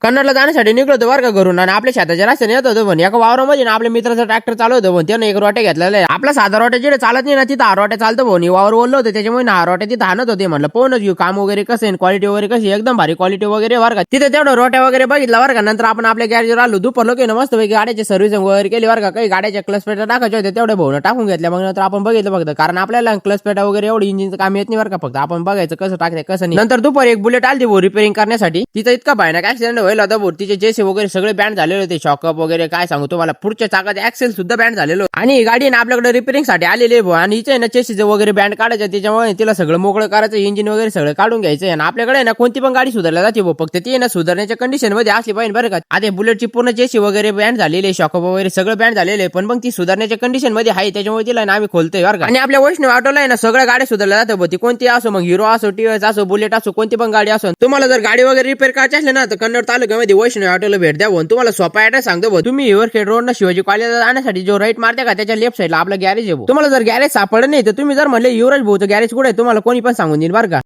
कन्नडला जाण्यासाठी निघलो होतो बरं का घरून आणि आपल्या शेताच्या रस्त्याने येत होतो पण एका वावरामध्ये ना आपल्या मित्राचा ट्रॅक्टर चालू होतं पण त्यानं एक रोट्या घेतलेला आहे. आपला साधा रोट्या जिथे चालत नाही ना तिथं हा रोट्या चालतो भाऊ. वावर बोललो होतं त्याच्यामुळे ना हा रोट्या तिथं आणत होते. म्हणलं पोहनच घेऊ काम वगैरे कसं आहे क्वालिटी वगैरे कशी एकदम भारी क्वालिटी वगैरे बरं का. तिथे तेवढं रोट्या वगैरे बघितला बरं का. नंतर आपण आपल्या गॅरेजवर आलो दुपार लोक मस्त पैकी गाड्याची सर्व्हिसिंग वगैरे केली बरं का. काही गाड्याच्या क्लच पेटा टाकायचे होते तेवढे भाऊन टाकून घेतल्या. मग नंतर आपण बघितलं फक्त कारण आपल्याला क्लच पेटा वगैरे एवढं इंजिनचं काम येत नाही बरं का. फक्त आपण बघायचं कसं टाकते कसं नाही. नंतर दुपारी एक बुलेट आली भाऊ रिपेअरिंग करण्यासाठी. तिथं इतका भयानक ऍक्सिडेंट व्हायला होता भाऊ. तिचे जेसी वगैरे सगळे बँड झालेले होते. शॉकअप वगैरे काय सांगू तुम्हाला. पुढच्या चाकाचे ऍक्सेल सुद्धा बँड झालेलो आणि ही गाडी ना आपल्याकडे रिपेअरिंग साठी आलेली आहे भाऊ. आणि हिचे ना चेसीचे वगैरे बँड काढायचं त्याच्यामुळे तिला सगळं मोकळं करायचं इंजिन वगैरे सगळं काढून घ्यायचं. आणि आपल्याकडे ना कोणती पण गाडी सुधारल्या जाते भाऊ. फक्त ती ना सुधारण्याच्या कंडिशन मध्ये असली पाहिजे बरं का. आता बुलेटची पूर्ण चेसी वगैरे बँड झालेली शॉकअप वगैरे सगळं बँड झालेले पण मग ती सुधारण्याच्या कंडिशन मध्ये आहे त्याच्यामुळे तिला ना आम्ही खोलतोय बरं का. आणि आपल्या वैष्णव ऑटोला आहे ना सगळ्या गाड्या सुधारल्या जातात ती कोणती असो मग हिरो असो टीव्हीएस असो बुलेट असो कोणती पण गाडी असो. तुम्हाला जर गाडी वगैरे रिपेअर करायची असली ना तर कन्नड तालुक्यामध्ये वैष्णव ऑटोला भेट द्या. तुम्हाला सोपा ऍड्रेस सांगतो भाऊ. तुम्ही हिवरखेड रोड ना शिवाजी कॉलेजला जाण्यासाठी जो राईट मारते का त्याच्या लेफ्ट साईडला आपलं गॅरेज आहे भाऊ. तुम्हाला जर गॅरेज सापडलं नाही तर तुम्ही जर म्हणले युवराज भाऊचं गॅरेज कुठे आहे तुम्हाला कोणी पण सांगून देईल बरं का.